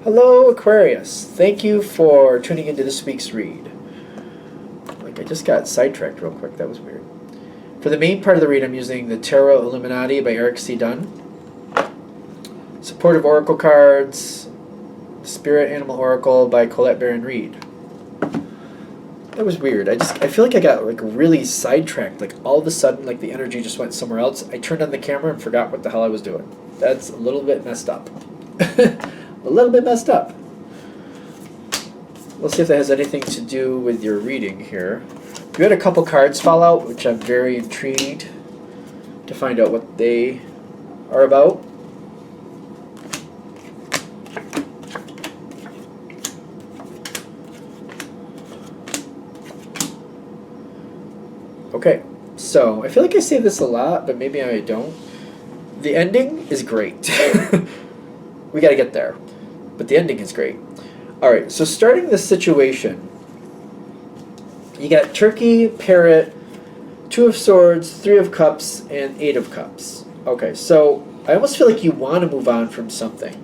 Hello, Aquarius. Thank you for tuning into this week's read. Like, I just got sidetracked real quick. That was weird. For the main part of the read, I'm using the Tarot Illuminati by Eric C. Dunn. Supportive Oracle cards. Spirit Animal Oracle by Colette Baron Reed. That was weird. I feel like I got like really sidetracked. Like all of a sudden, like the energy just went somewhere else. I turned on the camera and forgot what the hell I was doing. That's a little bit messed up. A little bit messed up. Let's see if that has anything to do with your reading here. You had a couple cards fall out, which I'm very intrigued to find out what they are about. Okay, so I feel like I say this a lot, but maybe I don't. The ending is great. We got to get there. But the ending is great. Alright, so starting the situation, you got Turkey, Parrot, Two of Swords, Three of Cups, and Eight of Cups. Okay, so I almost feel like you want to move on from something,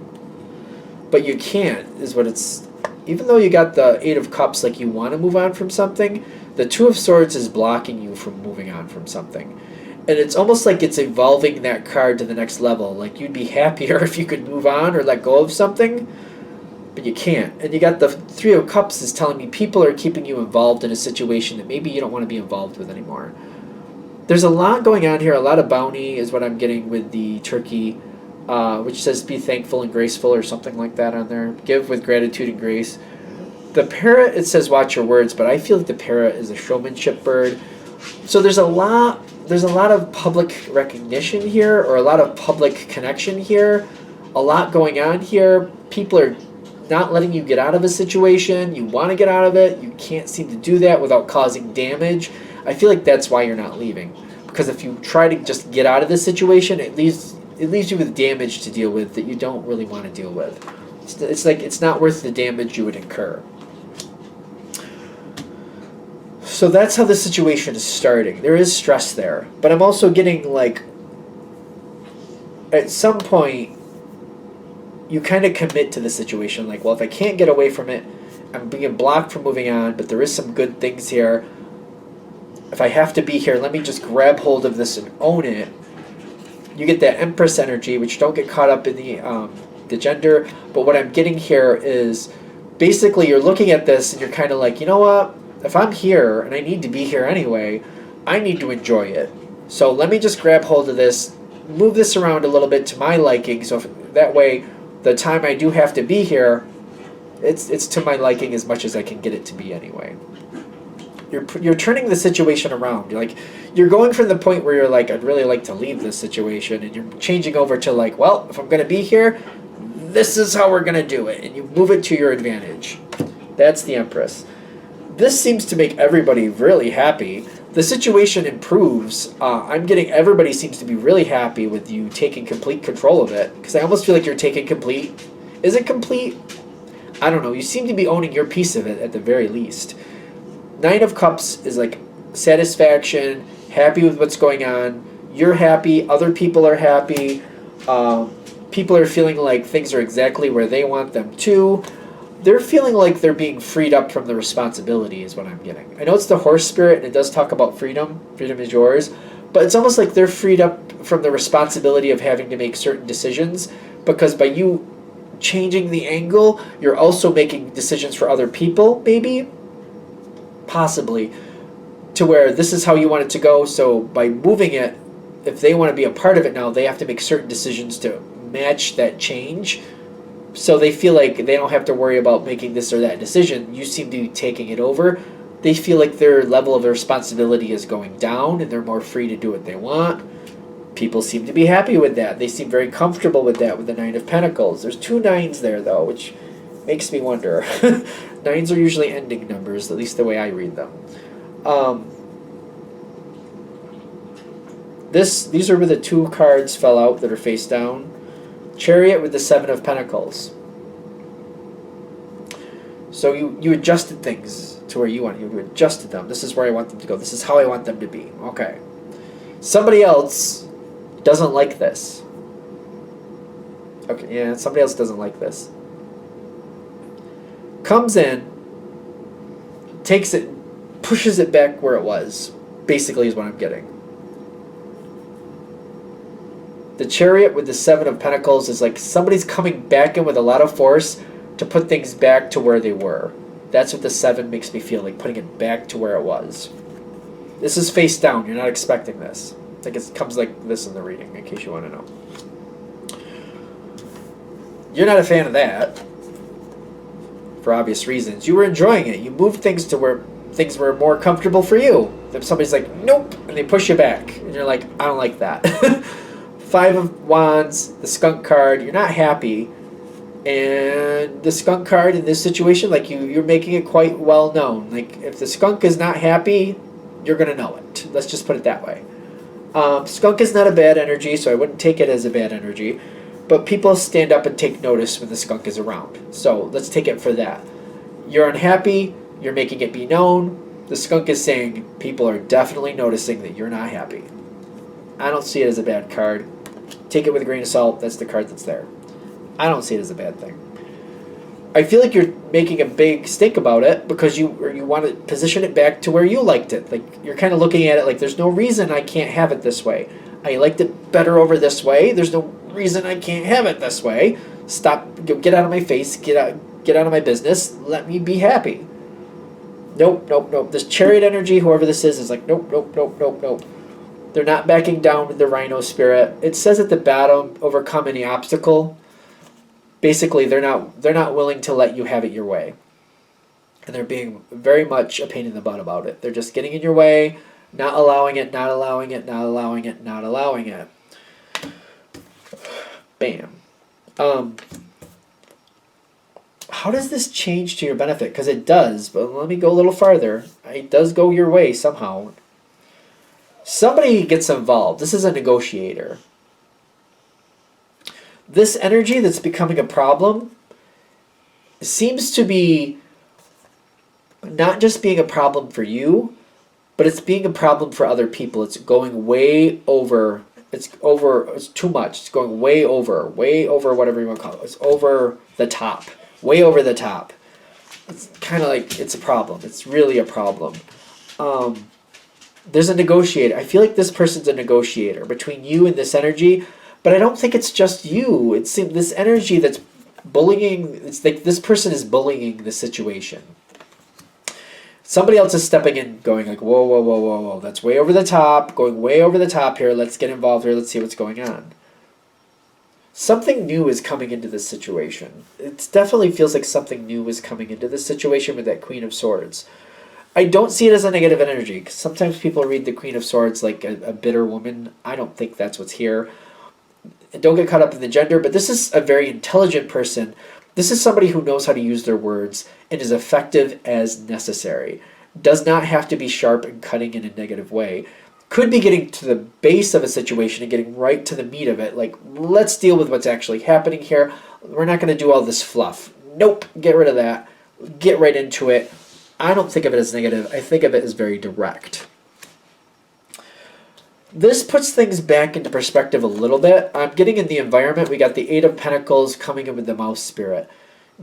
but you can't, is what it's... Even though you got the Eight of Cups, like you want to move on from something, the Two of Swords is blocking you from moving on from something. And it's almost like it's evolving that card to the next level. Like, you'd be happier if you could move on or let go of something, but you can't. And you got the Three of Cups is telling me people are keeping you involved in a situation that maybe you don't want to be involved with anymore. There's a lot going on here. A lot of bounty is what I'm getting with the Turkey, which says be thankful and graceful or something like that on there. Give with gratitude and grace. The Parrot, it says watch your words, but I feel like the Parrot is a showmanship bird. So there's a lot of public recognition here, or a lot of public connection here, a lot going on here. People are not letting you get out of a situation. You want to get out of it. You can't seem to do that without causing damage. I feel like that's why you're not leaving. Because if you try to just get out of this situation, it leaves you with damage to deal with that you don't really want to deal with. It's like it's not worth the damage you would incur. So that's how the situation is starting. There is stress there. But I'm also getting, like, at some point, you kind of commit to the situation. Like, well, if I can't get away from it, I'm being blocked from moving on, but there is some good things here. If I have to be here, let me just grab hold of this and own it. You get that Empress energy, which don't get caught up in the gender. But what I'm getting here is basically you're looking at this and you're kind of like, you know what? If I'm here, and I need to be here anyway, I need to enjoy it. So let me just grab hold of this, move this around a little bit to my liking, so that way the time I do have to be here, it's to my liking as much as I can get it to be anyway. You're turning the situation around. You're going from the point where you're like, I'd really like to leave this situation, and you're changing over to like, well, if I'm going to be here, this is how we're going to do it, and you move it to your advantage. That's the Empress. This seems to make everybody really happy. The situation improves. I'm getting everybody seems to be really happy with you taking complete control of it. Because I almost feel like you're taking complete... Is it complete? I don't know. You seem to be owning your piece of it at the very least. Nine of Cups is like satisfaction, happy with what's going on. You're happy. Other people are happy. People are feeling like things are exactly where they want them to. They're feeling like they're being freed up from the responsibility is what I'm getting. I know it's the horse spirit, and it does talk about freedom. Freedom is yours. But it's almost like they're freed up from the responsibility of having to make certain decisions, because by you changing the angle, you're also making decisions for other people, maybe? Possibly. To where this is how you want it to go, so by moving it, if they want to be a part of it now, they have to make certain decisions to match that change. So they feel like they don't have to worry about making this or that decision. You seem to be taking it over. They feel like their level of responsibility is going down and they're more free to do what they want. People seem to be happy with that. They seem very comfortable with that with the Nine of Pentacles. There's two nines there, though, which makes me wonder. Nines are usually ending numbers, at least the way I read them. These are where the two cards fell out that are face down. Chariot with the Seven of Pentacles. So you adjusted things to where you want. You adjusted them. This is where I want them to go. This is how I want them to be. Okay. Somebody else doesn't like this. Okay, yeah, somebody else doesn't like this. comes in, takes it, pushes it back where it was, basically is what I'm getting. The Chariot with the Seven of Pentacles is like somebody's coming back in with a lot of force to put things back to where they were. That's what the 7 makes me feel, like putting it back to where it was. This is face down. You're not expecting this. Like it comes like this in the reading, in case you want to know. You're not a fan of that, for obvious reasons. You were enjoying it. You moved things to where things were more comfortable for you. If somebody's like, nope, and they push you back, and you're like, I don't like that. 5 of Wands, the Skunk card, you're not happy. And the Skunk card in this situation, like you're making it quite well known. Like if the Skunk is not happy, you're going to know it. Let's just put it that way. Skunk is not a bad energy, so I wouldn't take it as a bad energy. But people stand up and take notice when the Skunk is around. So let's take it for that. You're unhappy, you're making it be known. The Skunk is saying people are definitely noticing that you're not happy. I don't see it as a bad card. Take it with a grain of salt. That's the card that's there. I don't see it as a bad thing. I feel like you're making a big stink about it because you want to position it back to where you liked it. Like you're kind of looking at it like there's no reason I can't have it this way. I liked it better over this way. There's no reason I can't have it this way. Stop. Get out of my face. Get out of my business. Let me be happy. Nope, nope, nope. This Chariot energy, whoever this is like, nope, nope, nope, nope, nope. They're not backing down with the Rhino spirit. It says at the bottom, overcome any obstacle. Basically, they're not willing to let you have it your way. And they're being very much a pain in the butt about it. They're just getting in your way, not allowing it, not allowing it, not allowing it, not allowing it. Bam. How does this change to your benefit? Because it does, but let me go a little farther. It does go your way somehow. Somebody gets involved. This is a negotiator. This energy that's becoming a problem seems to be not just being a problem for you, but it's being a problem for other people. It's going way over. It's too much. It's going way over whatever you want to call it. It's over the top. Way over the top. It's kind of like it's a problem. It's really a problem. There's a negotiator. I feel like this person's a negotiator between you and this energy, but I don't think it's just you. It's this energy that's bullying. It's like this person is bullying the situation. Somebody else is stepping in, going like, whoa, whoa, whoa, whoa, whoa. That's way over the top. Going way over the top here. Let's get involved here. Let's see what's going on. Something new is coming into this situation. It definitely feels like something new is coming into this situation with that Queen of Swords. I don't see it as a negative energy, because sometimes people read the Queen of Swords like a bitter woman. I don't think that's what's here. And don't get caught up in the gender, but this is a very intelligent person. This is somebody who knows how to use their words and is effective as necessary. Does not have to be sharp and cutting in a negative way. Could be getting to the base of a situation and getting right to the meat of it. Like, let's deal with what's actually happening here. We're not going to do all this fluff. Nope, get rid of that. Get right into it. I don't think of it as negative. I think of it as very direct. This puts things back into perspective a little bit. I'm getting in the environment. We got the 8 of Pentacles coming in with the Mouse Spirit.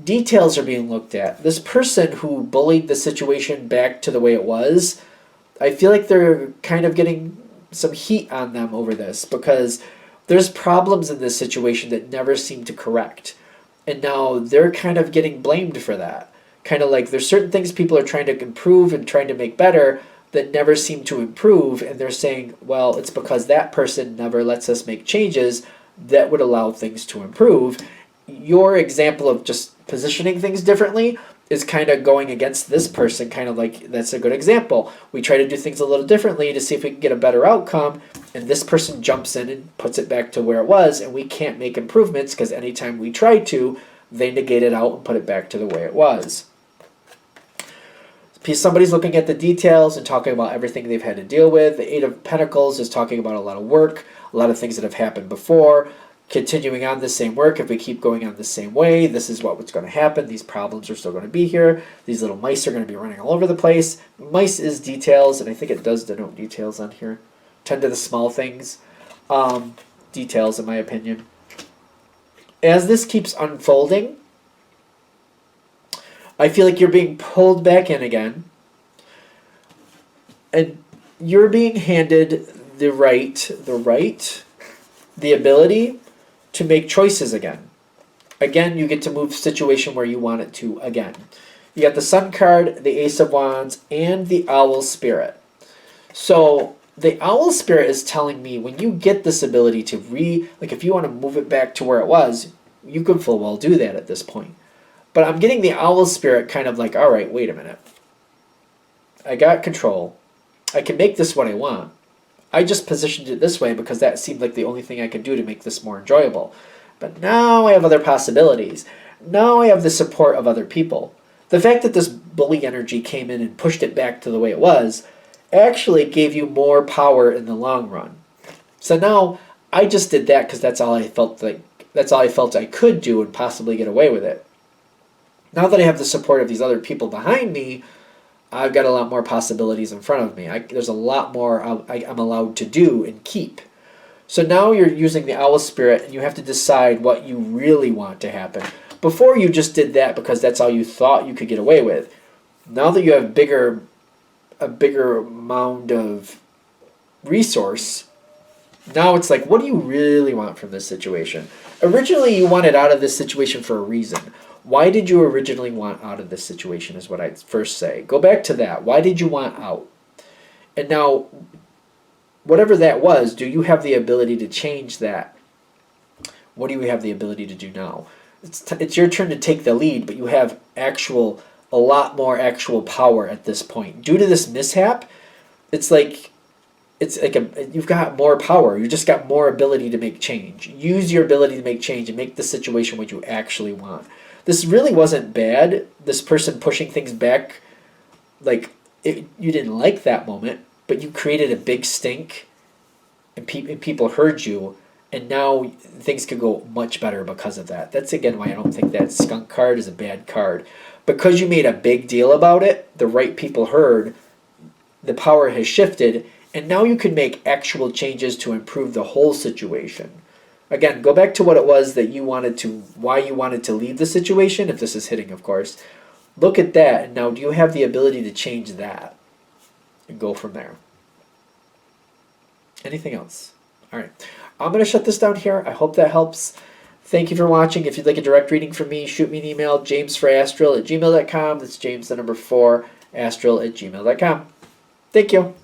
Details are being looked at. This person who bullied the situation back to the way it was, I feel like they're kind of getting some heat on them over this because there's problems in this situation that never seem to correct. And now they're kind of getting blamed for that. Kind of like there's certain things people are trying to improve and trying to make better that never seem to improve, and they're saying, well, it's because that person never lets us make changes that would allow things to improve. Your example of just positioning things differently is kind of going against this person, kind of like that's a good example. We try to do things a little differently to see if we can get a better outcome, and this person jumps in and puts it back to where it was, and we can't make improvements because anytime we try to, they negate it out and put it back to the way it was. Somebody's looking at the details and talking about everything they've had to deal with. The 8 of Pentacles is talking about a lot of work, a lot of things that have happened before. Continuing on the same work, if we keep going on the same way, this is what's going to happen. These problems are still going to be here. These little mice are going to be running all over the place. Mice is details, and I think it does denote details on here. Tend to the small things. Details, in my opinion. As this keeps unfolding, I feel like you're being pulled back in again. And you're being handed the ability to make choices again. Again, you get to move situation where you want it to again. You got the Sun card, the Ace of Wands, and the Owl Spirit. So the Owl Spirit is telling me when you get this ability to like if you want to move it back to where it was, you can full well do that at this point. But I'm getting the Owl Spirit kind of like, all right, wait a minute. I got control. I can make this what I want. I just positioned it this way because that seemed like the only thing I could do to make this more enjoyable. But now I have other possibilities. Now I have the support of other people. The fact that this bully energy came in and pushed it back to the way it was actually gave you more power in the long run. So now I just did that because that's all I felt I could do and possibly get away with it. Now that I have the support of these other people behind me, I've got a lot more possibilities in front of me. There's a lot more I'm allowed to do and keep. So now you're using the Owl Spirit and you have to decide what you really want to happen. Before you just did that because that's all you thought you could get away with. Now that you have a bigger amount of resource, now it's like, what do you really want from this situation? Originally you wanted out of this situation for a reason. Why did you originally want out of this situation is what I'd first say. Go back to that. Why did you want out? And now, whatever that was, do you have the ability to change that? What do you have the ability to do now? It's your turn to take the lead, but you have a lot more actual power at this point. Due to this mishap, it's like you've got more power. You just got more ability to make change. Use your ability to make change and make the situation what you actually want. This really wasn't bad. This person pushing things back, you didn't like that moment, but you created a big stink, and people heard you, and now things could go much better because of that. That's again why I don't think that skunk card is a bad card. Because you made a big deal about it, the right people heard, the power has shifted, and now you can make actual changes to improve the whole situation. Again, go back to what it was that why you wanted to leave the situation, if this is hitting, of course. Look at that, and now do you have the ability to change that? And go from there. Anything else? All right. I'm going to shut this down here. I hope that helps. Thank you for watching. If you'd like a direct reading from me, shoot me an email, jamesforastral@gmail.com. That's James, the number 4, astral@gmail.com. Thank you.